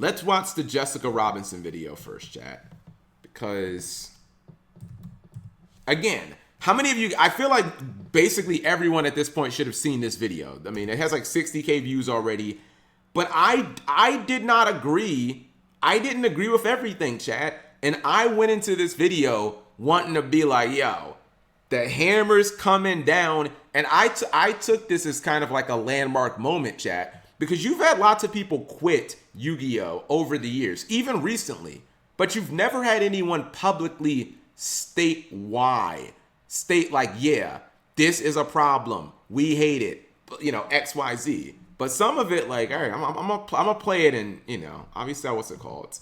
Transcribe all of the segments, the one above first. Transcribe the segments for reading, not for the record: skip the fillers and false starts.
let's watch the Jessica Robinson video first, chat. Because, again, how many of you, I feel like basically everyone at this point should have seen this video. I mean, it has like 60K views already. But I did not agree. I didn't agree with everything, chat. And I went into this video wanting to be like, yo, the hammer's coming down. And I took this as kind of like a landmark moment, chat. Because you've had lots of people quit Yu-Gi-Oh! Over the years, even recently. But you've never had anyone publicly state why. State like, yeah, this is a problem. We hate it. You know, XYZ. But some of it, like, all right, I'm gonna play it, and obviously, what's it called?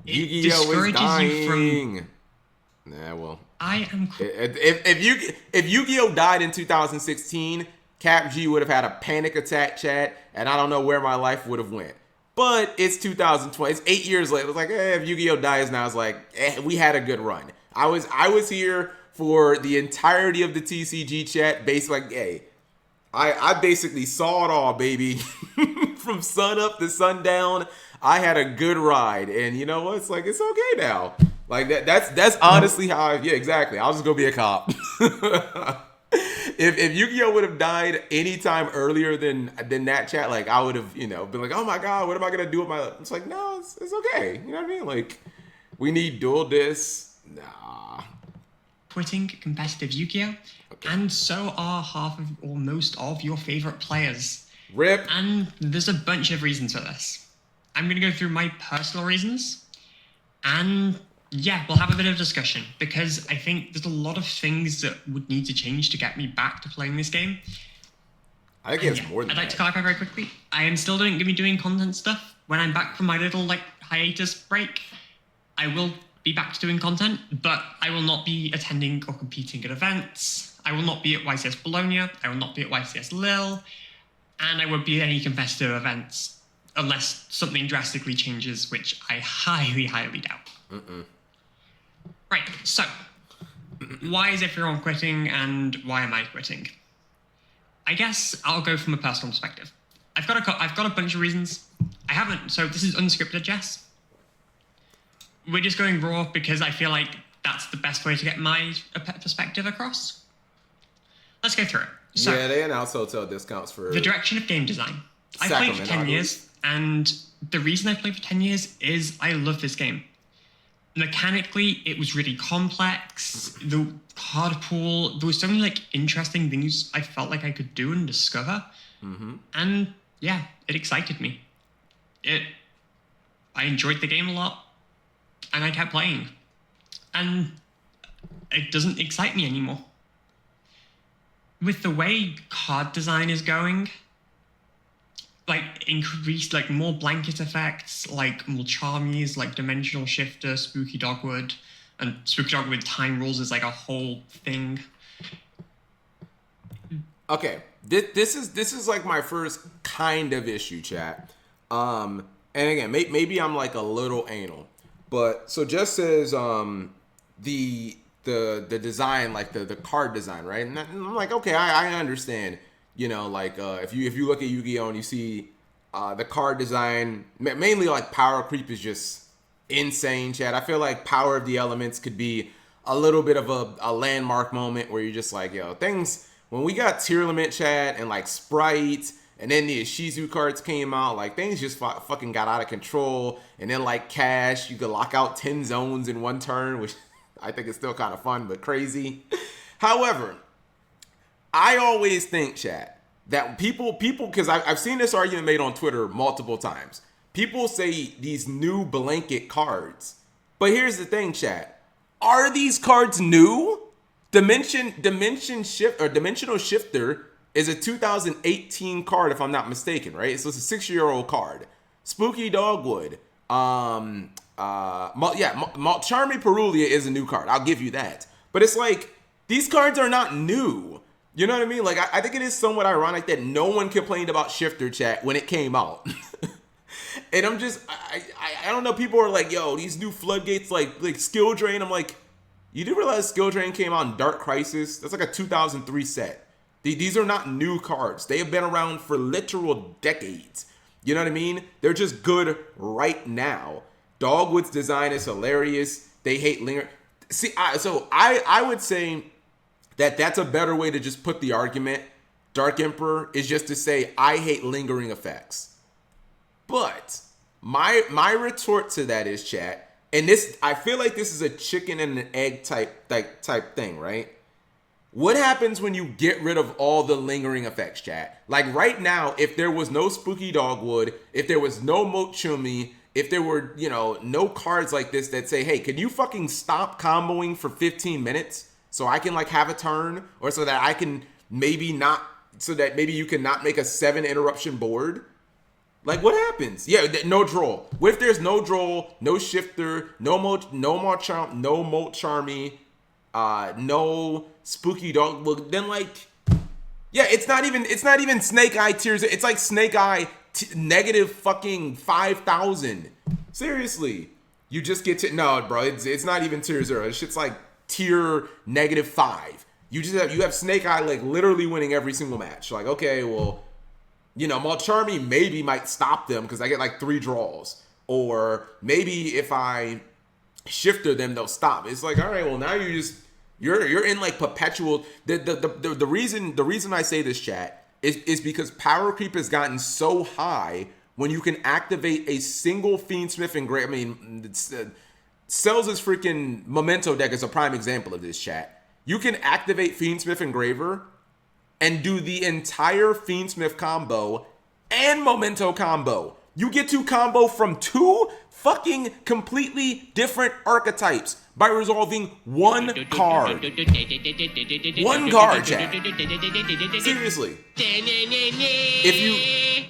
Yu-Gi-Oh is dying. Nah, well, I am. If Yu-Gi-Oh died in 2016, Cap G would have had a panic attack, chat, and I don't know where my life would have went. But it's 2020. It's 8 years later. It's like, if Yu-Gi-Oh dies now, it's like, we had a good run. I was here for the entirety of the TCG chat, basically, like, hey. I basically saw it all, baby. From sun up to sundown, I had a good ride. And you know what? It's like, it's okay now. Like, that's honestly how yeah, exactly. I'll just go be a cop. If Yu-Gi-Oh would have died any time earlier than that, chat, like, I would have, been like, oh my God, what am I going to do with my life? It's like, no, it's okay. You know what I mean? Like, we need dual discs. Nah. Quitting competitive Yu-Gi-Oh! And so are half of or most of your favorite players. Rip. And there's a bunch of reasons for this. I'm going to go through my personal reasons. And yeah, we'll have a bit of discussion. Because I think there's a lot of things that would need to change to get me back to playing this game. I think it's more than I'd like to clarify very quickly. I am still going to be doing content stuff. When I'm back from my little hiatus break, I will be back to doing content. But I will not be attending or competing at events. I will not be at YCS Bologna, I will not be at YCS Lille, and I won't be at any competitive events unless something drastically changes, which I highly, highly doubt. Right, so, why is everyone quitting and why am I quitting? I guess I'll go from a personal perspective. I've got a bunch of reasons. So this is unscripted, Jess. We're just going raw because I feel like that's the best way to get my perspective across. Let's go through it. So, yeah, they announced hotel discounts for the direction of game design. I played for 10 years, and the reason I played for 10 years is I love this game. Mechanically, it was really complex. The card pool, there was so many interesting things I felt like I could do and discover. And yeah, it excited me. I enjoyed the game a lot, and I kept playing. And it doesn't excite me anymore. With the way card design is going, increased, more blanket effects, more charmies, Dimensional Shifter, Spooky Dogwood, and Spooky Dogwood time rules is a whole thing. Okay, this is my first kind of issue, chat. And again, maybe I'm a little anal, but so Jess says the design, the card design, right? And I'm like, okay, I understand. If you look at Yu-Gi-Oh! And you see the card design, mainly power creep is just insane, chat. I feel like Power of the Elements could be a little bit of a landmark moment where you're just like, yo, things, when we got Tier Limit, chat, and Sprite, and then the Ishizu cards came out, things just fucking got out of control. And then Cash, you could lock out 10 zones in one turn, which I think it's still kind of fun, but crazy. However, I always think, chat, that people, because I've seen this argument made on Twitter multiple times. People say these new blanket cards. But here's the thing, chat. Are these cards new? Dimensional Shifter is a 2018 card, if I'm not mistaken, right? So it's a 6-year-old card. Spooky Dogwood. Charmy Perulia is a new card. I'll give you that. But it's these cards are not new. You know what I mean? I think it is somewhat ironic that no one complained about Shifter, chat, when it came out. And I'm just, I don't know, people are like, yo, these new floodgates, Skill Drain. I'm like, you do realize Skill Drain came out in Dark Crisis? That's a 2003 set. These are not new cards. They have been around for literal decades. You know what I mean? They're just good right now. Dogwood's design is hilarious. They hate linger. See, I would say that that's a better way to just put the argument. Dark Emperor is just to say I hate lingering effects. But my retort to that is, chat, and this, I feel like this is a chicken and an egg type thing, right? What happens when you get rid of all the lingering effects, chat? Like right now, if there was no Spooky Dogwood, if there was no Mochumi, if there were, no cards like this that say, hey, can you fucking stop comboing for 15 minutes so I can like have a turn, or so that I can maybe not, so that maybe you can not make a 7 interruption board? Like, what happens? Yeah, no draw. What if there's no draw, no shifter, no Molcharmy, no Spooky Dog? Well, then like, yeah, it's not even Snake Eye tiers. It's like Snake Eye negative fucking 5,000. Seriously, you just get to no, bro. It's not even tier 0. This shit's like tier -5. You have Snake Eye like literally winning every single match. Like, okay, well, Molcharmy maybe might stop them because I get like 3 draws, or maybe if I shifter them, they'll stop. It's like, all right, well, now you're in like perpetual. The reason I say this, chat, is because power creep has gotten so high when you can activate a single Fiendsmith Engraver. I mean, Cells' freaking Memento deck is a prime example of this, chat. You can activate Fiendsmith Engraver and do the entire Fiendsmith combo and Memento combo. You get to combo from 2 fucking completely different archetypes by resolving 1 card. 1 card, chat. Seriously.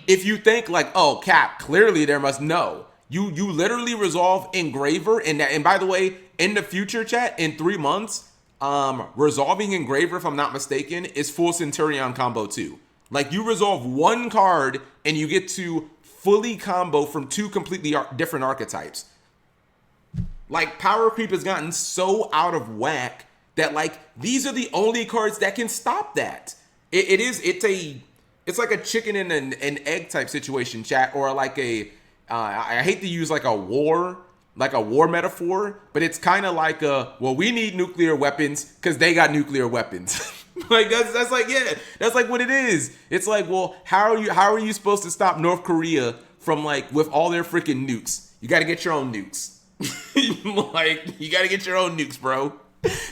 If you think like, oh, Cap, clearly there must know. You literally resolve Engraver, and by the way, in the future, chat, in 3 months, resolving Engraver, if I'm not mistaken, is full Centurion combo too. Like, you resolve 1 card and you get to fully combo from 2 completely different archetypes. Like, power creep has gotten so out of whack that like these are the only cards that can stop that. It's like a chicken and an egg type situation, chat, or like I hate to use like a war metaphor, but it's kind of like well, we need nuclear weapons because they got nuclear weapons. Like that's like what it is. It's like, well, how are you supposed to stop North Korea from like with all their freaking nukes? You got to get your own nukes. Like, you got to get your own nukes, bro.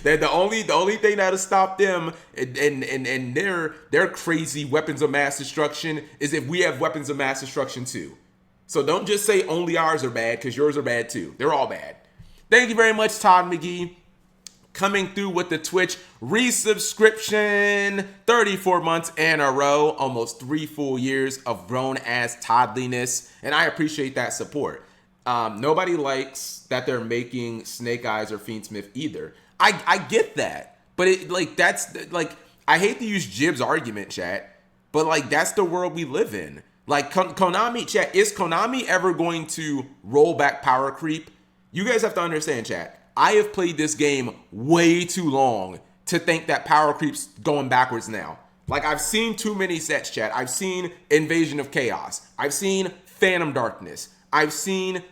That the only thing that'll stop them and their crazy weapons of mass destruction is if we have weapons of mass destruction too. So don't just say only ours are bad, because yours are bad too. They're all bad. Thank you very much, Todd McGee, coming through with the Twitch resubscription. 34 months in a row, almost 3 full years of grown-ass toddliness, and I appreciate that support. Nobody likes that they're making Snake Eyes or Fiendsmith either. I get that, but I hate to use Jib's argument, chat, but like that's the world we live in. Like, Konami, chat, is Konami ever going to roll back power creep? You guys have to understand, chat, I have played this game way too long to think that power creep's going backwards now. Like, I've seen too many sets, chat. I've seen Invasion of Chaos. I've seen Phantom Darkness. I've seen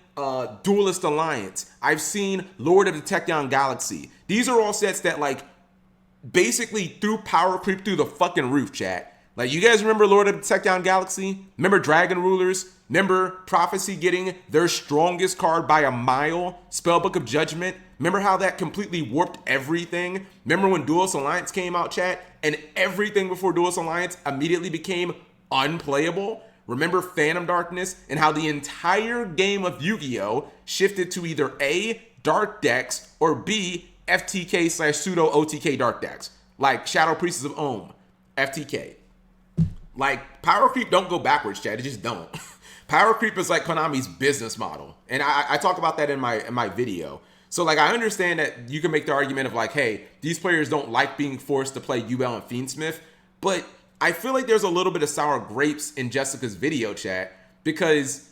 Duelist Alliance. I've seen Lord of the Tachyon Galaxy. These are all sets that, like, basically threw power creep through the fucking roof, chat. Like, you guys remember Lord of the Tachyon Galaxy? Remember Dragon Rulers? Remember Prophecy getting their strongest card by a mile? Spellbook of Judgment? Remember how that completely warped everything? Remember when Duelist Alliance came out, chat, and everything before Duelist Alliance immediately became unplayable? Remember Phantom Darkness and how the entire game of Yu-Gi-Oh! Shifted to either A, dark decks, or B, FTK/pseudo OTK dark decks, like Shadow Priestess of Ohm, FTK. Like, power creep don't go backwards, chat. It just don't. Power creep is like Konami's business model, and I talk about that in my video. So like, I understand that you can make the argument of like, hey, these players don't like being forced to play UL and Fiendsmith, but I feel like there's a little bit of sour grapes in Jessica's video, chat, because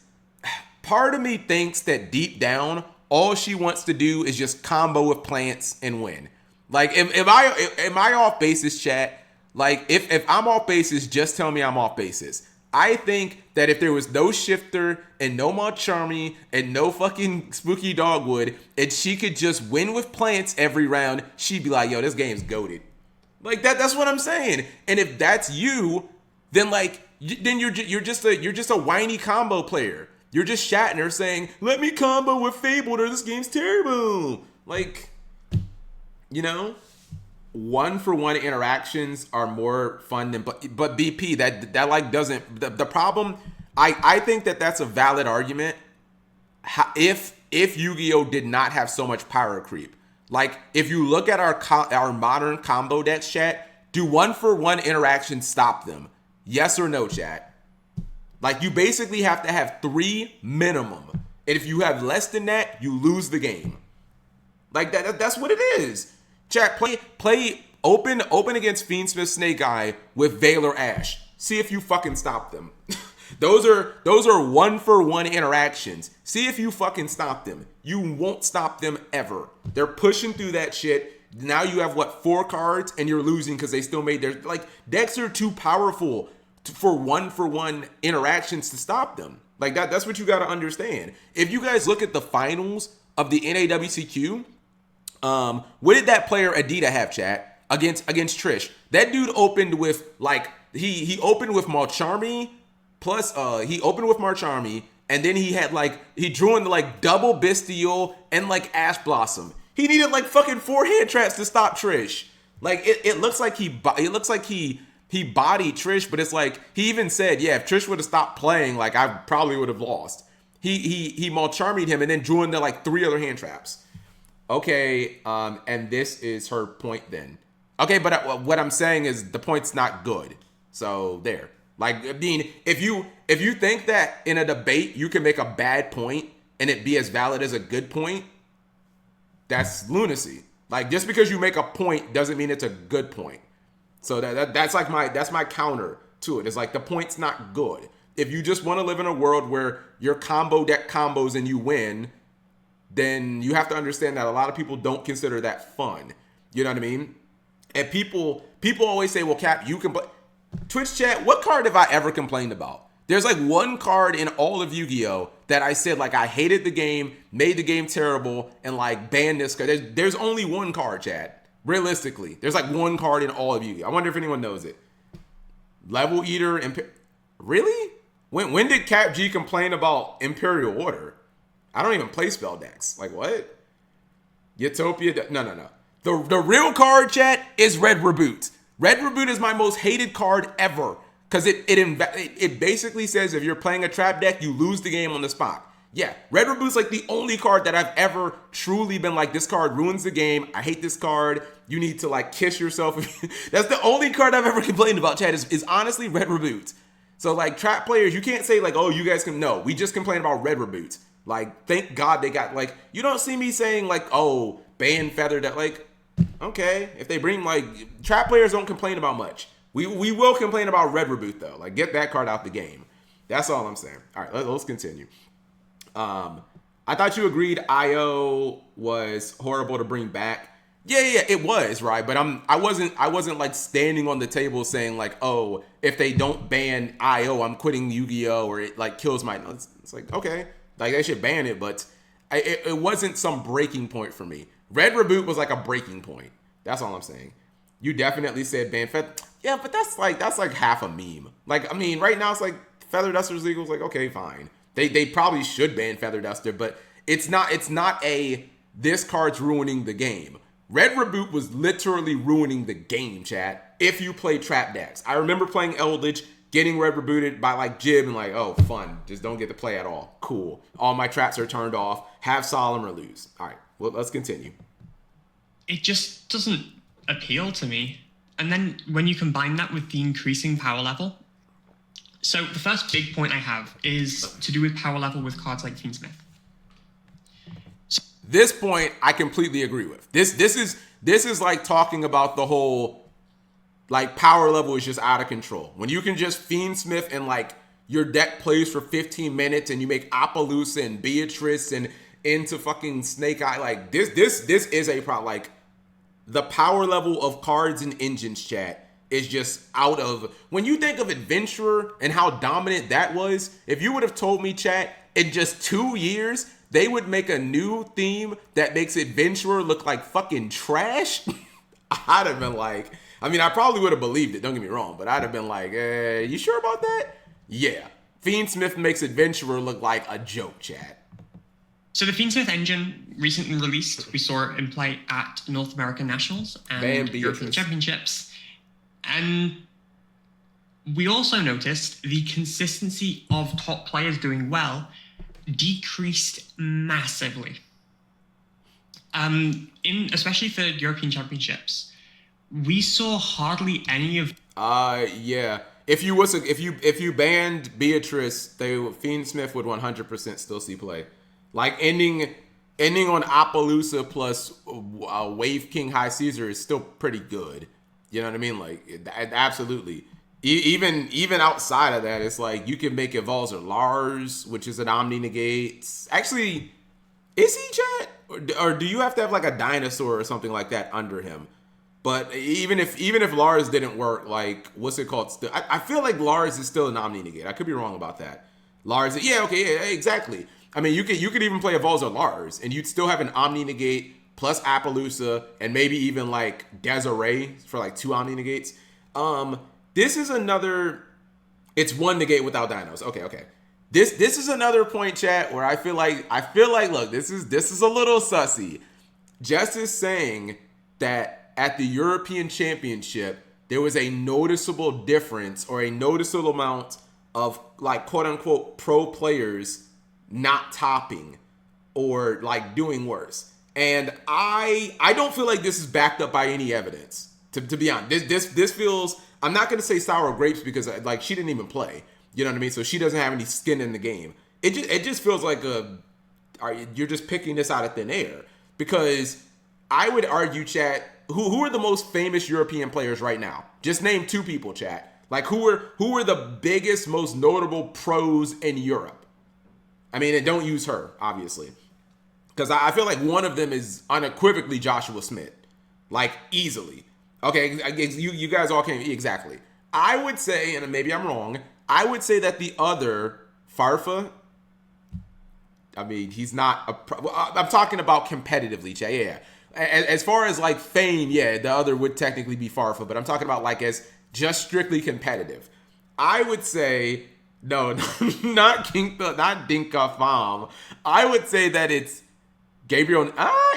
part of me thinks that deep down, all she wants to do is just combo with plants and win. Like, am I off basis, chat? Like, if I'm off basis, just tell me I'm off basis. I think that if there was no Shifter and no Macharmy and no fucking Spooky Dogwood, and she could just win with plants every round, she'd be like, yo, this game's goated. Like that's what I'm saying. And if that's you, then like then you're just a whiny combo player. You're just Shatner saying, "Let me combo with Fable or this game's terrible." Like, you know, 1-for-1 interactions are more fun than but BP that like doesn't the problem. I think that's a valid argument. If Yu-Gi-Oh did not have so much power creep. Like, if you look at our modern combo decks, chat, do 1-for-1 interactions stop them? Yes or no, chat? Like, you basically have to have 3 minimum. And if you have less than that, you lose the game. Like, that's what it is. Chat, play open against Fiendsmith Snake Eye with Valor Ash. See if you fucking stop them. Those are 1-for-1 interactions. See if you fucking stop them. You won't stop them ever. They're pushing through that shit. Now you have 4 cards and you're losing because they still made their like decks are too powerful for 1-for-1 interactions to stop them. Like that's what you got to understand. If you guys look at the finals of the NAWCQ, what did that player Adita have, chat, against Trish? That dude opened with like he opened with Macharmy. Plus, he opened with Macharmy, and then he had he drew into double Bestial and Ash Blossom. He needed fucking 4 hand traps to stop Trish. Like it looks like he bodied Trish, but it's like he even said, yeah, if Trish would have stopped playing, I probably would have lost. He Macharmied him and then drew into 3 other hand traps. Okay, and this is her point then. Okay, but what I'm saying is the point's not good. So there. Like, I mean, if you think that in a debate you can make a bad point and it be as valid as a good point, that's lunacy. Like, just because you make a point doesn't mean it's a good point. So that's my counter to it. It's like the point's not good. If you just want to live in a world where your combo deck combos and you win, then you have to understand that a lot of people don't consider that fun. You know what I mean? And people always say, well, Cap, you can play. Twitch chat, what card have I ever complained about? There's 1 card in all of Yu-Gi-Oh! That I said I hated the game, made the game terrible, and banned this card. There's only 1 card, chat. Realistically, there's 1 card in all of Yu-Gi-Oh! I wonder if anyone knows it. Level Eater, really? When did Cap G complain about Imperial Order? I don't even play spell decks. What? Utopia? No. The real card, chat, is Red Reboot. Red Reboot is my most hated card ever because it basically says if you're playing a trap deck, you lose the game on the spot. Yeah, Red Reboot's the only card that I've ever truly been this card ruins the game. I hate this card. You need to kiss yourself. That's the only card I've ever complained about, Chad, is honestly Red Reboot. So trap players, you can't say oh, you guys can. No, we just complain about Red Reboot. Thank God they got you don't see me saying oh, ban Feather Duster. Okay, if they bring trap players don't complain about much. We will complain about Red Reboot though. Get that card out the game. That's all I'm saying. All right, let's continue. I thought you agreed IO was horrible to bring back. Yeah, it was, right? But I wasn't standing on the table saying oh, if they don't ban IO, I'm quitting Yu-Gi-Oh, or it kills my. It's okay, they should ban it, but it wasn't some breaking point for me. Red Reboot was a breaking point. That's all I'm saying. You definitely said ban Feather. Yeah, but that's half a meme. I mean, right now it's Feather Duster's legal. It's okay, fine. They probably should ban Feather Duster, but it's not a this card's ruining the game. Red Reboot was literally ruining the game, chat, if you play trap decks. I remember playing Eldritch, getting Red Rebooted by Jib and oh, fun. Just don't get to play at all. Cool. All my traps are turned off. Have Solemn or lose. All right. Well, let's continue. It just doesn't appeal to me. And then when you combine that with the increasing power level. So the first big point I have is to do with power level with cards like Fiendsmith. This point I completely agree with. This is talking about the whole power level is just out of control. When you can just Fiendsmith and your deck plays for 15 minutes and you make Appaloosa and Beatrice and into fucking Snake Eye, this is a problem. The power level of cards and engines, chat, is just out of, when you think of Adventurer and how dominant that was, if you would have told me, chat, in just 2 years they would make a new theme that makes Adventurer look like fucking trash, I'd have been like, I mean, I probably would have believed it, don't get me wrong, but I'd have been like, you sure about that? Yeah. Fiendsmith makes Adventurer look like a joke, chat. So the Fiendsmith engine recently released. We saw it in play at North American Nationals and European Championships. And we also noticed the consistency of top players doing well decreased massively. Especially for European Championships, we saw hardly any of. Yeah. If you banned Beatrice, Fiendsmith would 100% still see play. Like ending on Appaloosa plus Wave King High Caesar is still pretty good. You know what I mean? Like absolutely. Even outside of that, it's like you can make Evolzer Lars, which is an Omni Negate. Actually, is he, chat? Or do you have to have like a dinosaur or something like that under him? But even if Lars didn't work, like what's it called? Still, I feel like Lars is still an Omni Negate. I could be wrong about that. Lars, yeah, okay, yeah, exactly. I mean, you could even play Evolzer Lars, and you'd still have an Omni Negate plus Appaloosa, and maybe even like Desiree for like 2 Omni Negates. This is another. It's 1 negate without dinos. Okay. This is another point, chat, where I feel like look, this is a little sussy. Jess is saying that at the European Championship there was a noticeable difference or a noticeable amount of like quote unquote pro players not topping or like doing worse. And I don't feel like this is backed up by any evidence. To be honest, this feels. I'm not gonna say sour grapes because like she didn't even play. You know what I mean? So she doesn't have any skin in the game. It just feels like you're just picking this out of thin air. Because I would argue, chat, who are the most famous European players right now? Just name 2 people, chat. Like who are the biggest, most notable pros in Europe? I mean, and don't use her, obviously. Because I feel like one of them is unequivocally Joshua Smith. Like, easily. Okay, you guys all came, exactly. I would say, and maybe I'm wrong, I would say that the other, Farfa, I mean, he's not, I'm talking about competitively, chat, yeah. As far as like fame, yeah, the other would technically be Farfa, but I'm talking about like as just strictly competitive. I would say, no, not Dinka Fam. I would say that it's Gabriel.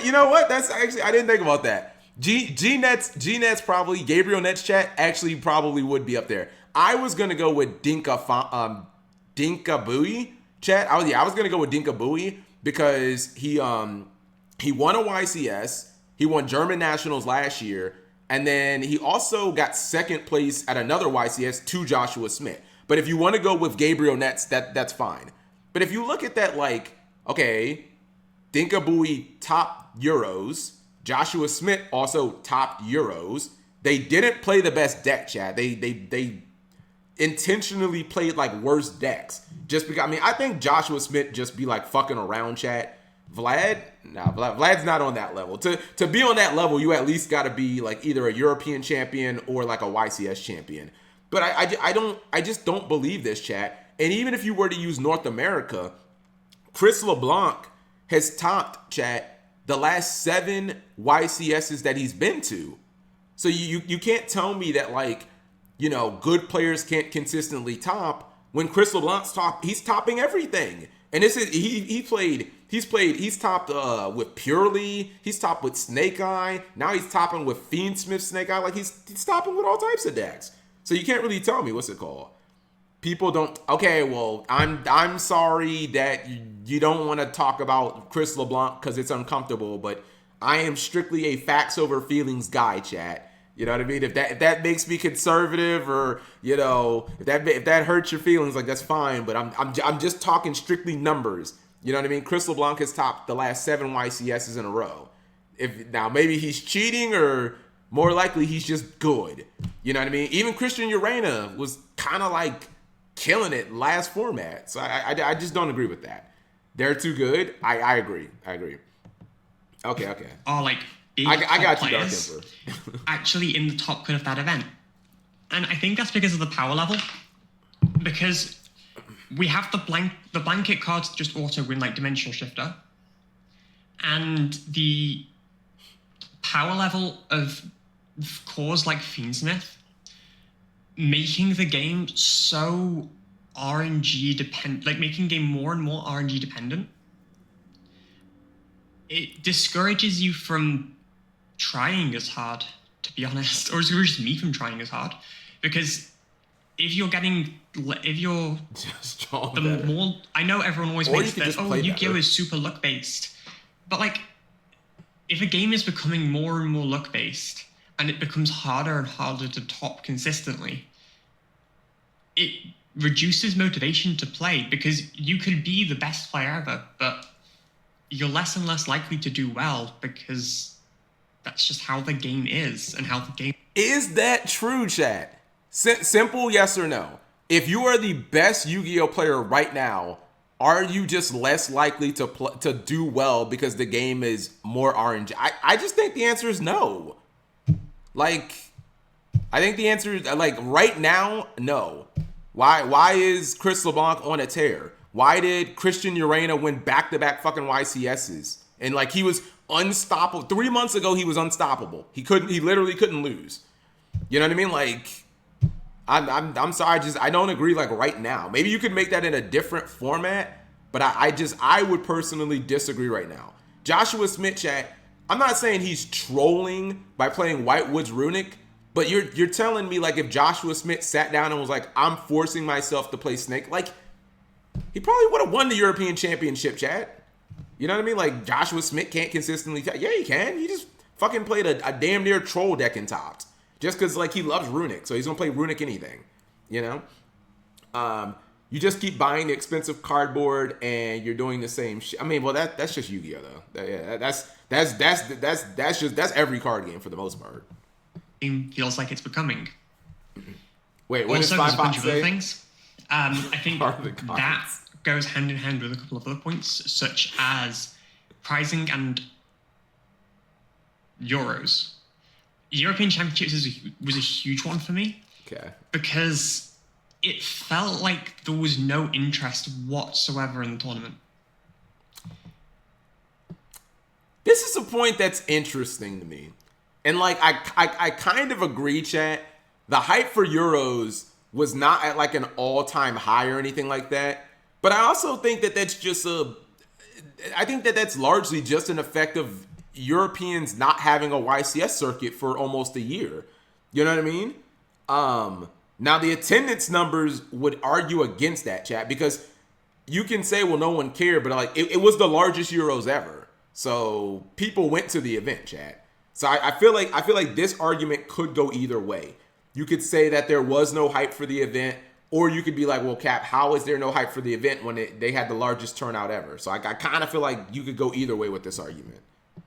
You know what? That's actually, I didn't think about that. G-Net's probably, Gabriel Nets, chat, actually probably would be up there. I was going to go with Dinka Bowie, chat. I was going to go with Dinka Bowie because he won a YCS. He won German Nationals last year. And then he also got 2nd place at another YCS to Joshua Smith. But if you want to go with Gabriel Nets, that's fine. But if you look at that, like, okay, Dinka Bowie top Euros. Joshua Smith also topped Euros. They didn't play the best deck, chat. They intentionally played like worse decks. Just because, I mean, I think Joshua Smith just be like fucking around, chat. Vlad's not on that level. To be on that level, you at least got to be like either a European champion or like a YCS champion. But I just don't believe this, chat. And even if you were to use North America, Chris LeBlanc has topped, chat, the last 7 YCSs that he's been to. So you can't tell me that, like, you know, good players can't consistently top when Chris LeBlanc's he's topping everything. And this is he's topped with Purely, he's topped with Snake Eye, now he's topping with Fiendsmith Snake Eye, like he's topping with all types of decks. So you can't really tell me what's it called. People don't. Okay, well, I'm sorry that you don't want to talk about Chris LeBlanc because it's uncomfortable, but I am strictly a facts over feelings guy, chat. You know what I mean? If that makes me conservative, or you know, if that hurts your feelings, like that's fine. But I'm just talking strictly numbers. You know what I mean? Chris LeBlanc has topped the last 7 YCSs in a row. If now maybe he's cheating, or more likely he's just good. You know what I mean? Even Christian Urena was kind of like killing it last format. So I just don't agree with that. They're too good. I agree. Okay. Are like big I got you, Dark players Emperor. actually in the top cut of that event. And I think that's because of the power level. Because we have the blanket cards just auto win like Dimensional Shifter. And the power level of cores like Fiendsmith making the game so RNG dependent, like making the game more and more RNG dependent, it discourages you from trying as hard, to be honest, or discourages me from trying as hard, because if you're just draw the better. more, I know everyone always Or makes you could that, just oh, play Yu-Gi-Oh better. is super luck based, but like, if a game is becoming more and more luck based and it becomes harder and harder to top consistently, it reduces motivation to play, because you could be the best player ever, but you're less and less likely to do well, because that's just how the game is and how the game. Is that true, chat? Simple yes or no. If you are the best Yu-Gi-Oh player right now, are you just less likely to do well because the game is more RNG? I just think the answer is no. Like, I think the answer is, like, right now, no. Why is Chris LeBlanc on a tear? Why did Christian Urena win back-to-back fucking YCSs? And like, he was unstoppable. 3 months ago, he was unstoppable. He literally couldn't lose. You know what I mean? Like, I'm sorry, I don't agree, like, right now. Maybe you could make that in a different format, but I would personally disagree right now. Joshua Smith, chat, I'm not saying he's trolling by playing Whitewoods Runic, but you're telling me, like, if Joshua Smith sat down and was like, I'm forcing myself to play Snake, like, he probably would have won the European Championship, chat. You know what I mean? Like, Joshua Smith can't consistently, yeah, he can. He just fucking played a damn near troll deck in Topped. Just because, like, he loves Runic, so he's going to play Runic anything, you know? You just keep buying the expensive cardboard, and you're doing the same shit. I mean, well, that's just Yu-Gi-Oh, though. Yeah, that's every card game for the most part. Game feels like it's becoming. Wait, what Also, does there's a bunch Spy of other say? things. I think Part of the that cards. goes hand in hand with a couple of other points, such as pricing and Euros. European Championships was a huge one for me, Okay. because it felt like there was no interest whatsoever in the tournament. This is a point that's interesting to me. And, like, I kind of agree, chat. The hype for Euros was not at, like, an all-time high or anything like that. But I also think that I think that that's largely just an effect of Europeans not having a YCS circuit for almost a year. You know what I mean? Now, the attendance numbers would argue against that, chat, because you can say, well, no one cared, but, like, it was the largest Euros ever. So people went to the event, chat. So I feel like this argument could go either way. You could say that there was no hype for the event, or you could be like, well, Cap, how is there no hype for the event when they had the largest turnout ever? So I kind of feel like you could go either way with this argument.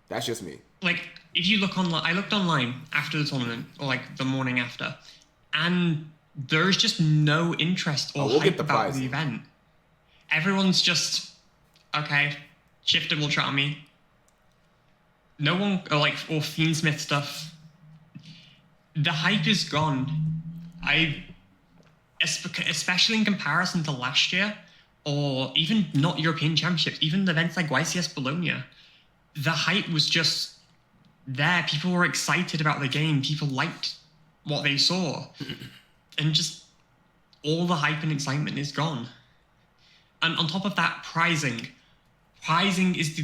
That's just me. Like, if you look online, I looked online after the tournament, or like the morning after, and there's just no interest or we'll get hype the about prize. the event. Everyone's just, okay, Shifter will try me. No one, or Fiendsmith stuff. The hype is gone. Especially in comparison to last year, or even not European Championships, even events like YCS Bologna, the hype was just there. People were excited about the game. People liked what they saw. And just all the hype and excitement is gone. And on top of that, pricing. Pricing is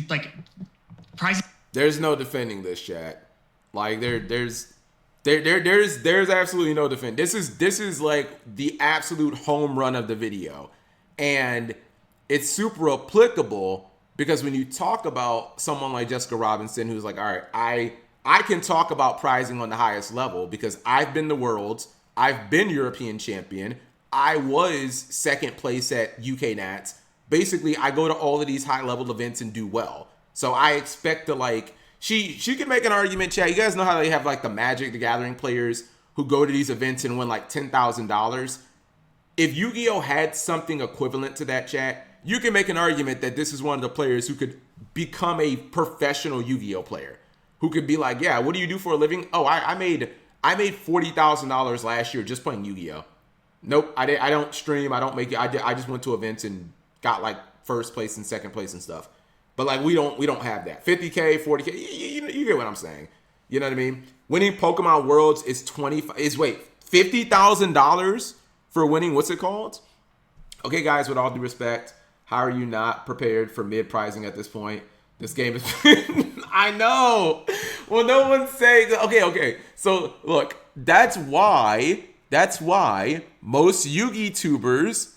pricing. There's no defending this, chat. Like, there's absolutely no defend. This is like the absolute home run of the video, and it's super applicable because when you talk about someone like Jessica Robinson, who's like, all right, I can talk about pricing on the highest level because I've been the world's, I've been European champion, I was second place at UK Nats. Basically, I go to all of these high level events and do well. So I expect to, like, she can make an argument, chat. You guys know how they have, like, the Magic the Gathering players who go to these events and win like $10,000. If Yu-Gi-Oh had something equivalent to that, chat, you can make an argument that this is one of the players who could become a professional Yu-Gi-Oh player, who could be like, yeah, what do you do for a living? Oh, I made I made $40,000 last year just playing Yu-Gi-Oh. Nope, I don't stream. I don't make it. I just went to events and got like first place and second place and stuff. But like we don't have that. 50K, 40K. You get what I'm saying. You know what I mean? Winning Pokemon Worlds is $50,000 for winning. What's it called? Okay, guys. With all due respect, how are you not prepared for mid prizing at this point? This game is. I know. Well, no one's saying. Okay. So look, that's why most Yu-Gi tubers,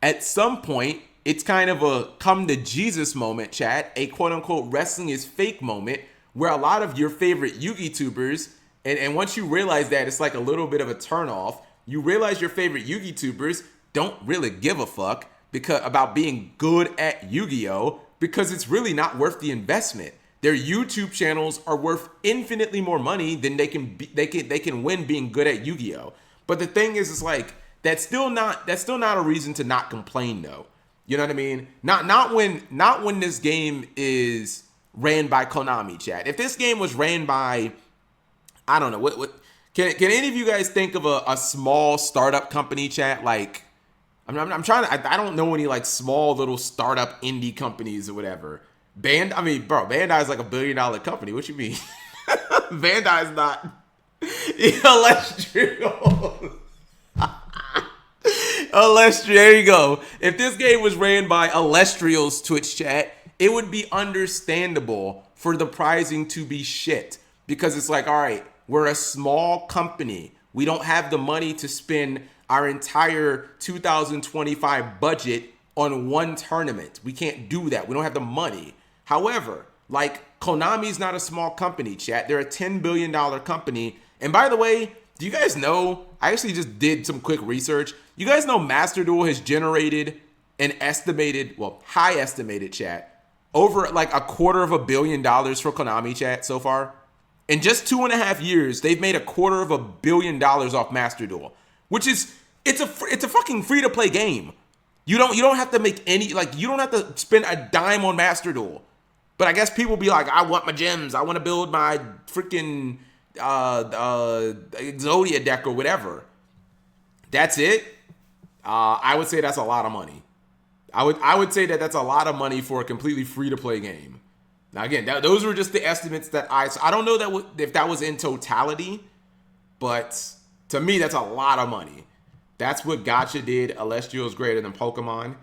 at some point, it's kind of a come to Jesus moment, chat, a quote unquote wrestling is fake moment, where a lot of your favorite Yu-Gi tubers, and once you realize that, it's like a little bit of a turnoff. You realize your favorite Yu-Gi tubers don't really give a fuck about being good at Yu-Gi-Oh! Because it's really not worth the investment. Their YouTube channels are worth infinitely more money than they can win being good at Yu-Gi-Oh! But the thing is, it's like that's still not a reason to not complain though. You know what I mean? Not when this game is ran by Konami, chat. If this game was ran by, I don't know, what can any of you guys think of a small startup company, chat? Like I'm trying to, I don't know any like small little startup indie companies or whatever. Bandai's like $1 billion company. What you mean? Bandai's not Illustrial. There you go. If this game was ran by Illustrial's Twitch chat, it would be understandable for the pricing to be shit. Because it's like, all right, we're a small company. We don't have the money to spend our entire 2025 budget on one tournament. We can't do that. We don't have the money. However, like Konami's not a small company, chat. They're a $10 billion company. And by the way, do you guys know, I actually just did some quick research. You guys know Master Duel has generated an estimated, high estimated, chat, over like $250 million for Konami, chat, so far. In just 2.5 years, they've made $250 million off Master Duel, which is, it's a fucking free to play game. You don't have to make any, like, you don't have to spend a dime on Master Duel. But I guess people be like, I want my gems. I want to build my freaking Exodia deck or whatever. That's it. I would say that's a lot of money. I would say that's a lot of money for a completely free to play game. Now again, those were just the estimates that I don't know if that was in totality, but to me that's a lot of money. That's what Gacha did. Celestial is greater than Pokemon.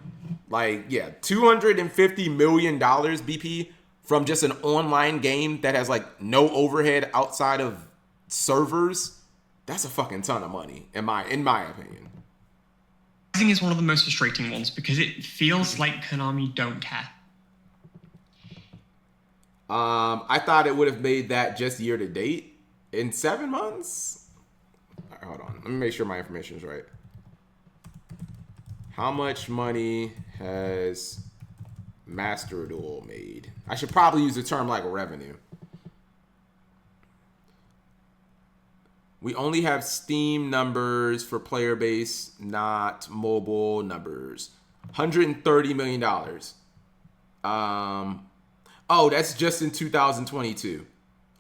Like, yeah, $250 million BP from just an online game that has like no overhead outside of servers. That's a fucking ton of money, in my opinion. Pricing is one of the most frustrating ones because it feels like Konami don't care. I thought it would have made that just year to date in 7 months. Right, hold on, let me make sure my information is right. How much money has Master Duel made? I should probably use the term like revenue. We only have Steam numbers for player base, not mobile numbers. $130 million. Oh, that's just in 2022.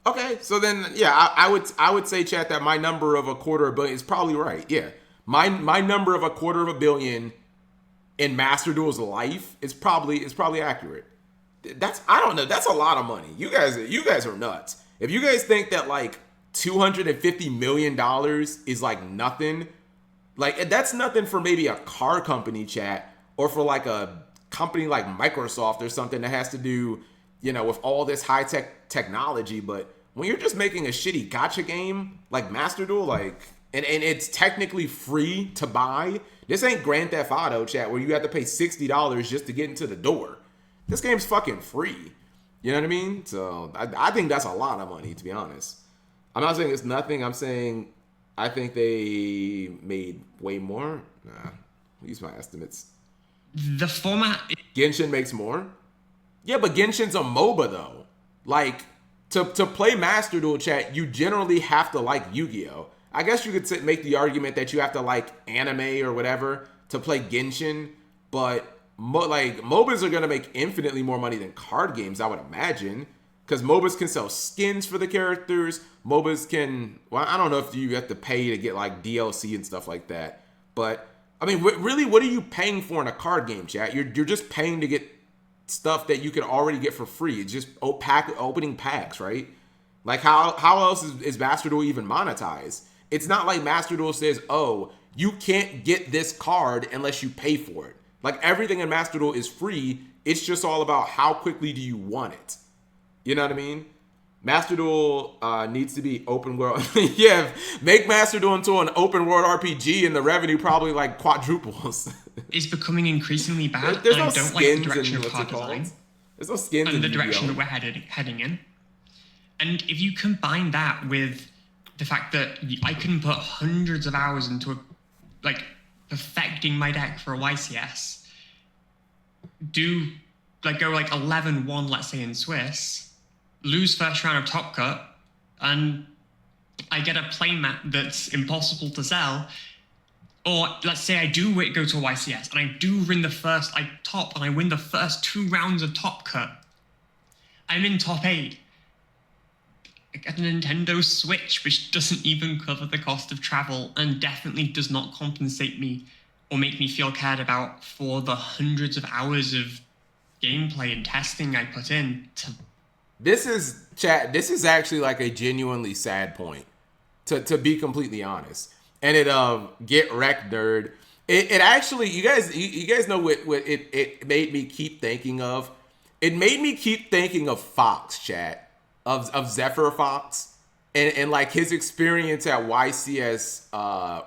Okay, so then yeah, I would say, chat, that my number of $250 million is probably right. Yeah, my number of $250 million in Master Duel's life is probably accurate. I don't know. That's a lot of money. You guys are nuts. If you guys think that like $250 million is like nothing, like that's nothing for maybe a car company, chat, or for like a company like Microsoft or something that has to do, you know, with all this high technology. But when you're just making a shitty gacha game like Master Duel, like, and it's technically free to buy. This ain't Grand Theft Auto, chat, where you have to pay $60 just to get into the door. This game's fucking free. You know what I mean? So I think that's a lot of money, to be honest. I'm not saying it's nothing. I'm saying I think they made way more. Nah, use my estimates. The format... Genshin makes more? Yeah, but Genshin's a MOBA, though. Like, to play Master Duel, chat, you generally have to like Yu-Gi-Oh! I guess you could make the argument that you have to like anime or whatever to play Genshin, but like MOBAs are going to make infinitely more money than card games, I would imagine. Because MOBAs can sell skins for the characters. MOBAs can, well, I don't know if you have to pay to get like DLC and stuff like that. But I mean, really, what are you paying for in a card game, chat? You're just paying to get stuff that you could already get for free. It's just opening packs, right? Like how else is Master Duel even monetized? It's not like Master Duel says, oh, you can't get this card unless you pay for it. Like everything in Master Duel is free. It's just all about how quickly do you want it. You know what I mean? Master Duel needs to be open world. Yeah, make Master Duel into an open world RPG and the revenue probably like quadruples. It's becoming increasingly bad. There's and no I don't like the skins direction in of what's card it called? design There's no skins in and the Yu-Gi-Oh! direction that we're heading in. And if you combine that with the fact that I can put hundreds of hours into perfecting my deck for a YCS, go like 11-1, let's say in Swiss, lose first round of Top Cut, and I get a playmat that's impossible to sell. Or let's say I do go to a YCS and I do win and I win the first 2 rounds of Top Cut. I'm in top 8. I get a Nintendo Switch, which doesn't even cover the cost of travel and definitely does not compensate me or make me feel cared about for the hundreds of hours of gameplay and testing I put in to. This is actually like a genuinely sad point, to be completely honest. And it get wrecked, nerd. It actually, you guys know what it made me keep thinking of? It made me keep thinking of Fox, chat. Of Zephyr Fox and like his experience at YCS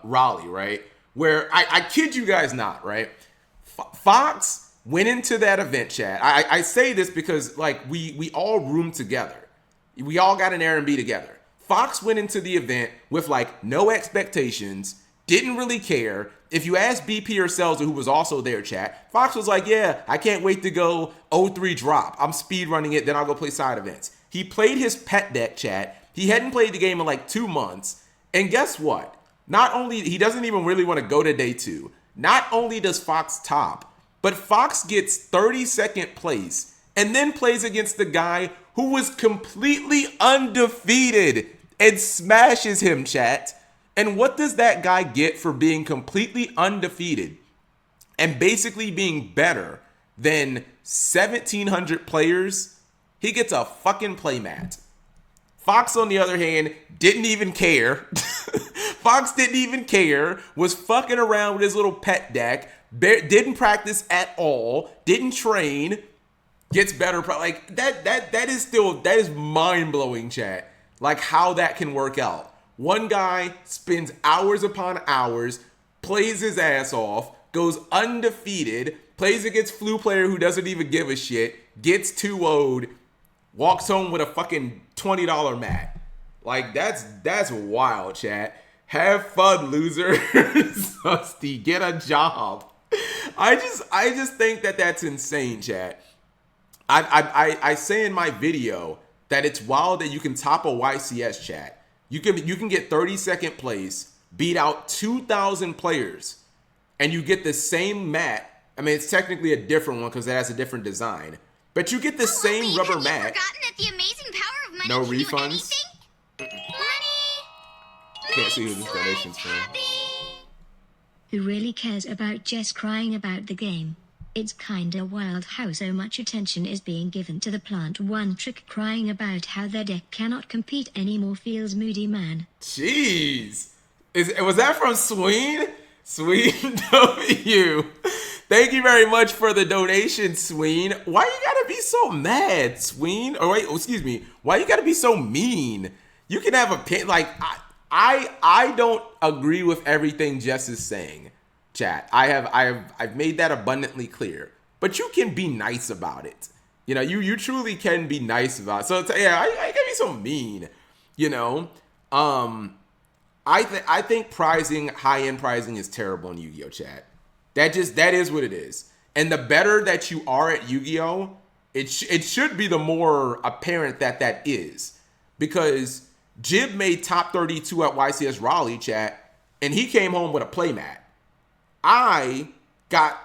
Raleigh, right? Where I kid you guys not, right? Fox went into that event, chat. I say this because like we all roomed together. We all got an Airbnb together. Fox went into the event with like no expectations, didn't really care. If you ask BP or Selzer, who was also there, chat, Fox was like, yeah, I can't wait to go 0-3 drop. I'm speed running it, then I'll go play side events. He played his pet deck, chat. He hadn't played the game in like 2 months. And guess what? Not only, he doesn't even really want to go to day 2. Not only does Fox top, but Fox gets 32nd place and then plays against the guy who was completely undefeated and smashes him, chat. And what does that guy get for being completely undefeated and basically being better than 1,700 players? He gets a fucking playmat. Fox, on the other hand, didn't even care. Fox didn't even care, was fucking around with his little pet deck, didn't practice at all, didn't train, gets better. Like, that is mind-blowing, chat. Like, how that can work out. One guy spends hours upon hours, plays his ass off, goes undefeated, plays against Flu player who doesn't even give a shit, gets 2-0'd, walks home with a fucking $20 mat. Like, that's wild, chat. Have fun, loser. Susty, get a job. I just think that that's insane, chat. I say in my video that it's wild that you can top a YCS, chat. You can get 32nd place, beat out 2,000 players, and you get the same mat. I mean, it's technically a different one because it has a different design. But you get the same rubber mat. Have you forgotten that the amazing power of money No can refunds? do anything? Money Can't see who makes this donation's life for. happy. Who really cares about Jess crying about the game? It's kinda wild how so much attention is being given to the Plant One trick crying about how their deck cannot compete anymore feels moody, man. Jeez. Was that from Sween? Sween W. Thank you very much for the donation, Sween. Why you gotta be so mad, Sween? Or wait, excuse me. Why you gotta be so mean? You can have a pin. Like, I don't agree with everything Jess is saying, chat. I've made that abundantly clear. But you can be nice about it. You know, you truly can be nice about it. So yeah, I can't be so mean. You know, I think pricing, high-end pricing is terrible in Yu-Gi-Oh! Chat. That is what it is. And the better that you are at Yu-Gi-Oh!, it should be the more apparent that is. Because Jib made top 32 at YCS Raleigh, chat, and he came home with a playmat. I got,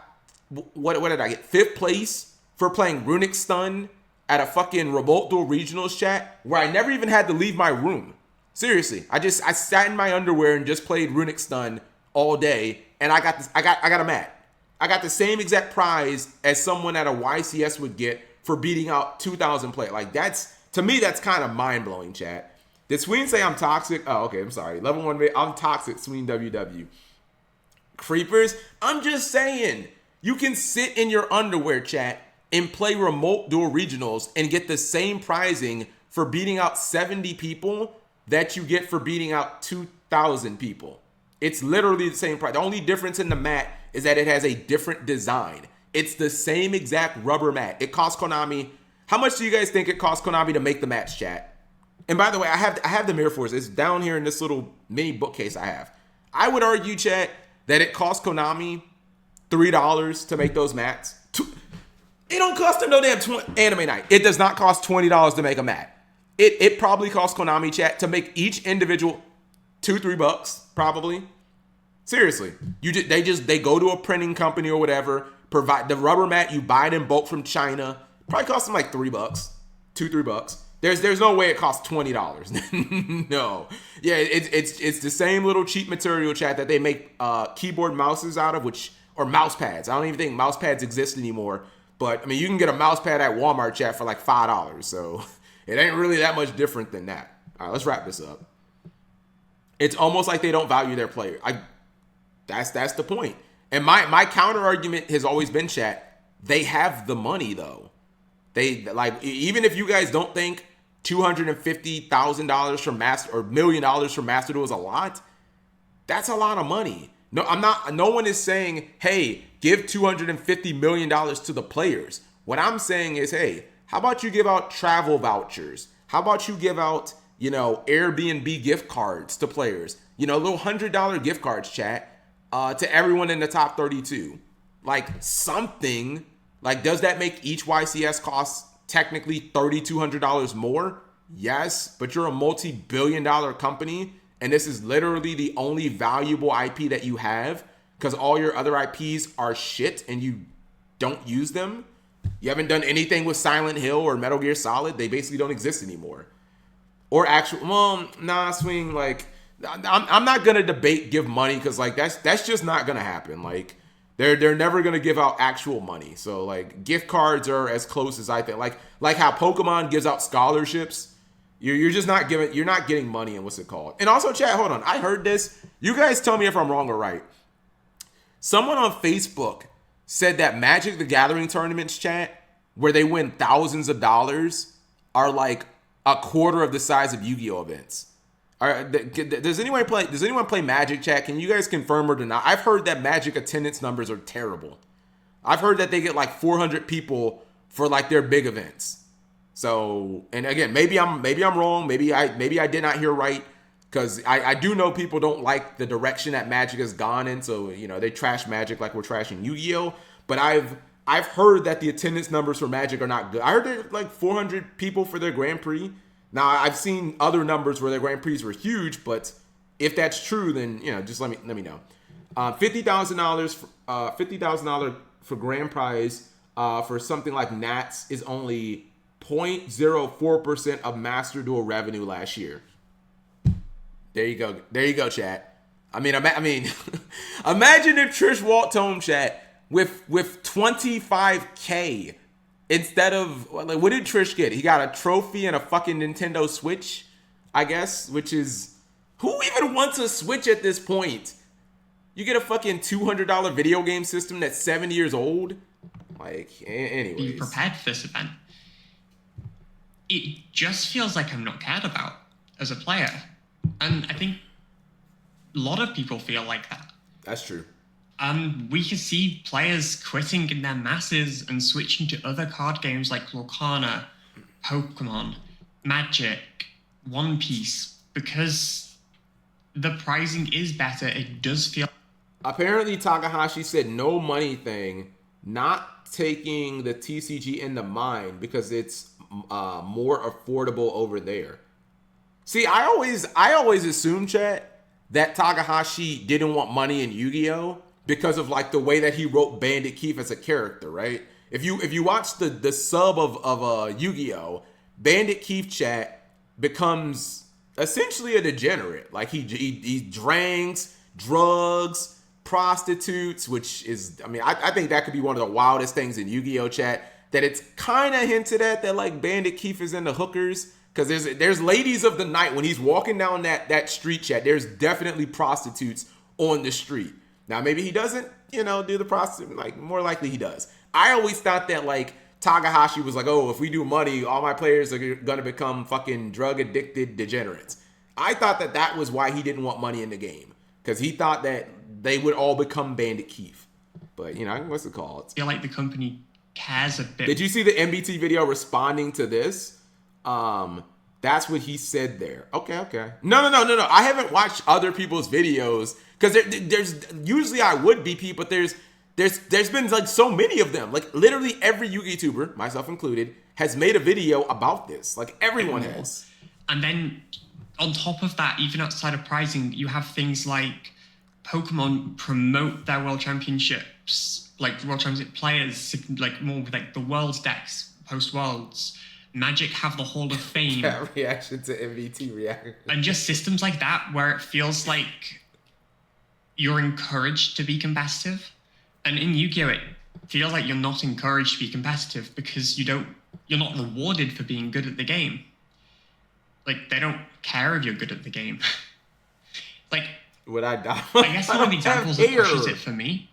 what did I get? 5th place for playing Runic Stun at a fucking Remote Duel Regionals chat where I never even had to leave my room. Seriously, I sat in my underwear and just played Runic Stun all day, and I got a mat. I got the same exact prize as someone at a YCS would get for beating out 2,000 players. Like, to me, that's kind of mind-blowing, chat. Did Sween say I'm toxic? Oh, okay, I'm sorry. Level 1, I'm toxic, Sween WW. Creepers, I'm just saying, you can sit in your underwear, chat, and play Remote Duel Regionals and get the same prizing for beating out 70 people that you get for beating out 2,000 people. It's literally the same price. The only difference in the mat is that it has a different design. It's the same exact rubber mat. It costs Konami. How much do you guys think it costs Konami to make the mats, chat? And by the way, I have the Mirror Force. It's down here in this little mini bookcase I have. I would argue, chat, that it cost Konami $3 to make those mats. It don't cost them no damn Anime Night. It does not cost $20 to make a mat. It probably costs Konami, chat, to make each individual $2-3 probably. Seriously, they go to a printing company or whatever, provide the rubber mat. You buy it in bulk from China. Probably costs them like $3, $2-3. There's no way it costs $20. No, yeah, it's the same little cheap material, chat, that they make keyboard mouses out of, or mouse pads. I don't even think mouse pads exist anymore. But I mean, you can get a mouse pad at Walmart, chat, for like $5. So it ain't really that much different than that. All right, let's wrap this up. It's almost like they don't value their player. That's the point. And my counter argument has always been, chat, they have the money though. They, like, even if you guys don't think $250,000 for Master or $1 million for Master Duel is a lot, that's a lot of money. No one is saying, hey, give $250 million to the players. What I'm saying is, hey, how about you give out travel vouchers? How about you give out, Airbnb gift cards to players? Little $100 gift cards, chat, to everyone in the top 32. Like, something. Like, does that make each YCS cost technically $3,200 more? Yes, but you're a multi-billion-dollar company, and this is literally the only valuable IP that you have because all your other IPs are shit and you don't use them. You haven't done anything with Silent Hill or Metal Gear Solid. They basically don't exist anymore. Or Swing, like, I'm not going to debate give money because, like, that's just not going to happen. Like, they're never going to give out actual money. So, like, gift cards are as close as I think. Like how Pokemon gives out scholarships. You're just not getting money in what's it called. And also, chat, hold on. I heard this. You guys tell me if I'm wrong or right. Someone on Facebook said that Magic the Gathering tournaments, chat, where they win thousands of dollars, are like a quarter of the size of Yu-Gi-Oh events. Does anyone play Magic, chat? Can you guys confirm or deny? I've heard that Magic attendance numbers are terrible. I've heard that they get like 400 people for like their big events. So, and again, maybe I'm wrong. Maybe I did not hear right, because I do know people don't like the direction that Magic has gone in. So, they trash Magic like we're trashing Yu-Gi-Oh. But I've heard that the attendance numbers for Magic are not good. I heard there's like 400 people for their Grand Prix. Now, I've seen other numbers where their Grand Prix were huge, but if that's true, then just let me know. $50,000 for grand prize for something like Nats is only 0.04% of Master Duel revenue last year. There you go, chat. I mean, imagine if Trish walked home, chat, with 25K. Instead of, like, what did Trish get? He got a trophy and a fucking Nintendo Switch, I guess, which is, who even wants a Switch at this point? You get a fucking $200 video game system that's 7 years old? Like, anyways. Be prepared for this event. It just feels like I'm not cared about as a player. And I think a lot of people feel like that. That's true. We can see players quitting in their masses and switching to other card games like Lorcana, Pokemon, Magic, One Piece, because the pricing is better. It does feel... Apparently, Takahashi said no money thing, not taking the TCG into mind because it's more affordable over there. See, I always assumed, chat, that Takahashi didn't want money in Yu-Gi-Oh! Because of, like, the way that he wrote Bandit Keith as a character, right? If you watch the sub of Yu-Gi-Oh, Bandit Keith chat becomes essentially a degenerate. Like he drinks, drugs, prostitutes, which is, I mean, I think that could be one of the wildest things in Yu-Gi-Oh chat, that it's kind of hinted at that like Bandit Keith is into hookers, because there's ladies of the night when he's walking down that street chat. There's definitely prostitutes on the street. Now maybe he doesn't, do the prostitute. Like more likely he does. I always thought that like Takahashi was like, oh, if we do money, all my players are gonna become fucking drug addicted degenerates. I thought that was why he didn't want money in the game, because he thought that they would all become Bandit Keith. But what's it called? I feel like the company cares a bit. Did you see the MBT video responding to this? That's what he said there. Okay. No. I haven't watched other people's videos, because there's usually I would be people, but there's been like so many of them. Like literally every YouTuber, myself included, has made a video about this. Like everyone has. And then on top of that, even outside of prizing, you have things like Pokemon promote their World Championships, like World Championship players, like more with like the World decks, post-Worlds. Magic have the Hall of Fame. That reaction to MVT reaction. And just systems like that where it feels like you're encouraged to be competitive. And in Yu-Gi-Oh! It feels like you're not encouraged to be competitive because you're not rewarded for being good at the game. Like, they don't care if you're good at the game. Like, would I die? I guess one of the examples that pushes it for me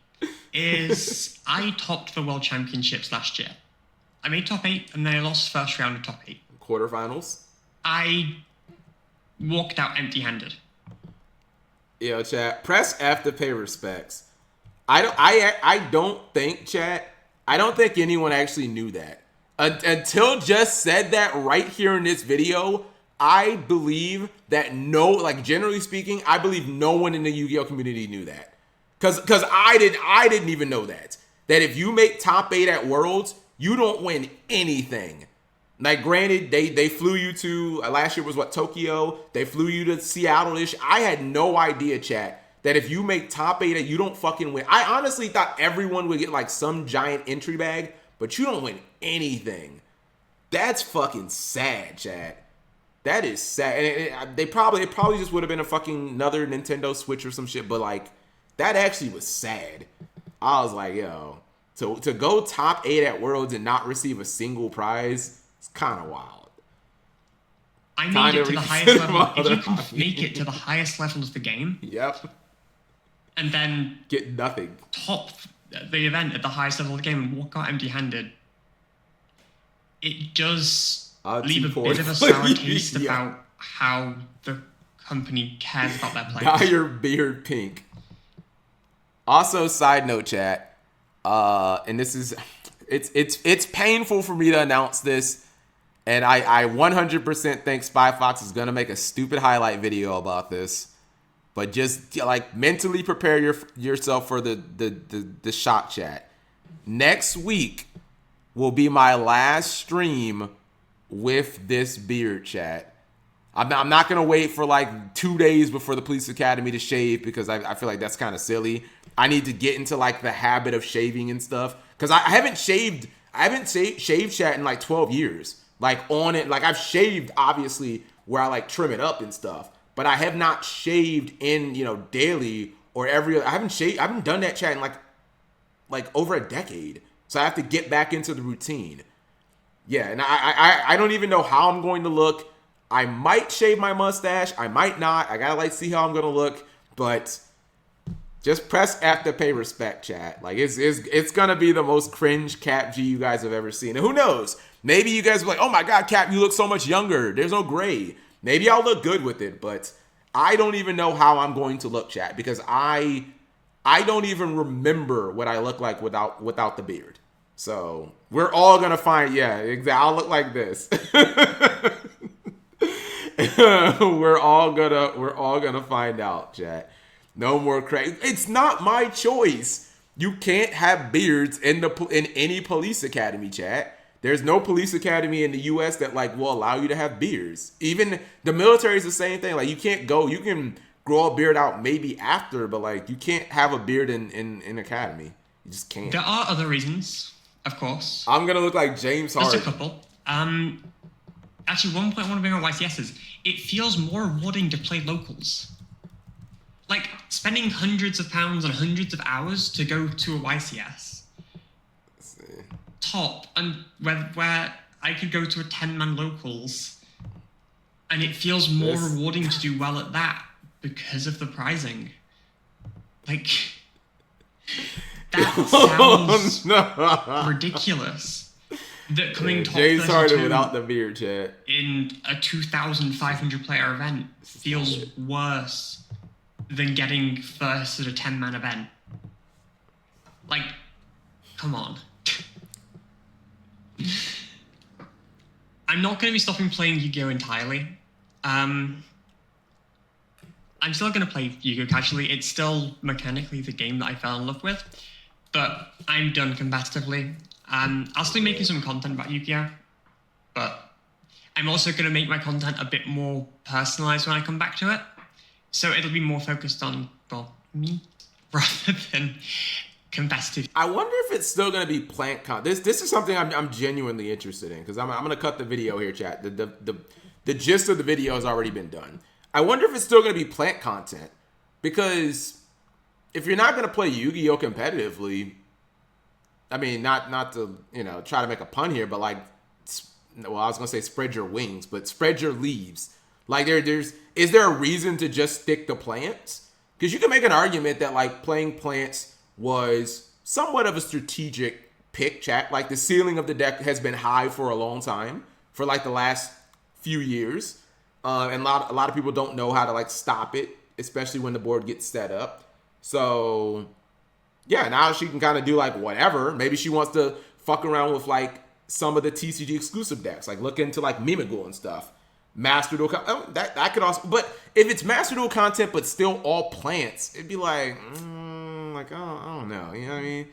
is I topped the World Championships last year. I made top 8 and then I lost first round of top 8. Quarterfinals? I walked out empty-handed. Yo, chat, press F to pay respects. I don't think, chat, I don't think anyone actually knew that. Until Just said that right here in this video, I believe that generally speaking, I believe no one in the Yu-Gi-Oh community knew that. Cause I didn't even know that. That if you make top 8 at Worlds, you don't win anything. Like, granted, they flew you to, last year was Tokyo. They flew you to Seattle-ish. I had no idea, chat, that if you make top 8, you don't fucking win. I honestly thought everyone would get like some giant entry bag, but you don't win anything. That's fucking sad, chat. That is sad. And it probably just would have been a fucking another Nintendo Switch or some shit, but like, that actually was sad. I was like, yo, to go top 8 at Worlds and not receive a single prize, it's kind of wild. I made it to the highest level. If you can make it to the highest level of the game, yep, and then get nothing, top the event at the highest level of the game and walk out empty-handed, it does leave a bit of a sour taste about how the company cares about their players. Dye your beard pink. Also, side note, chat, and this is, it's painful for me to announce this, and I 100% think Spy Fox is gonna make a stupid highlight video about this, but just like mentally prepare yourself for the shock, chat. Next week will be my last stream with this beard, chat. I'm not gonna wait for like 2 days before the police academy to shave, because I feel like that's kind of silly. I need to get into like the habit of shaving and stuff, because I haven't shaved chat in like 12 years. Like on it, like I've shaved obviously where I like trim it up and stuff, but I have not shaved in daily or every. I haven't done that chat in like over a decade. So I have to get back into the routine. Yeah, and I don't even know how I'm going to look. I might shave my mustache. I might not. I gotta see how I'm gonna look. But just press F to pay respect, chat. Like it's gonna be the most cringe Cap G you guys have ever seen. And who knows? Maybe you guys will be like, oh my God, Cap, you look so much younger. There's no gray. Maybe I'll look good with it, but I don't even know how I'm going to look, chat, because I don't even remember what I look like without the beard. So we're all gonna find, yeah, exactly. I'll look like this. we're all gonna find out, chat. No more crazy. It's not my choice. You can't have beards in any police academy, chat. There's no police academy in the U.S. that will allow you to have beards. Even the military is the same thing. Like, you can't go. You can grow a beard out maybe after, but you can't have a beard in academy. You just can't. There are other reasons. of course. I'm gonna look like James Just a Harden. couple. Actually, one point I want to bring on YCS is it feels more rewarding to play locals. Like, spending hundreds of pounds and hundreds of hours to go to a YCS. Top, and where I could go to a 10-man locals, and it feels more rewarding to do well at that because of the prizing. Like, that sounds ridiculous. That coming top James Harden 32 without the beard, chat. in a 2,500 player event feels worse than getting first at a 10-man event. Like, come on. I'm not going to be stopping playing Yu-Gi-Oh! Entirely. I'm still going to play Yu-Gi-Oh! Casually. It's still mechanically the game that I fell in love with. But I'm done competitively. I'll still be making some content about Yu-Gi-Oh! But I'm also going to make my content a bit more personalized when I come back to it. So it'll be more focused on, well, me, rather than competitive. I wonder if it's still gonna be plant content. This is something I'm genuinely interested in, because I'm gonna cut the video here, chat. The gist of the video has already been done. I wonder if it's still gonna be plant content, because if you're not gonna play Yu-Gi-Oh! Competitively, I mean, not to try to make a pun here, but like, well, I was gonna say spread your wings, but spread your leaves. Like, is there a reason to just stick to plants? Because you can make an argument that like playing plants was somewhat of a strategic pick, chat. Like, the ceiling of the deck has been high for a long time, for like the last few years, and a lot of people don't know how to like stop it, especially when the board gets set up. So yeah, now she can kind of do like whatever. Maybe she wants to fuck around with like some of the TCG exclusive decks, like look into like Mimigul and stuff. Master Duel that could also, but if it's Master Duel content but still all plants, it'd be like, I don't know, you know what I mean?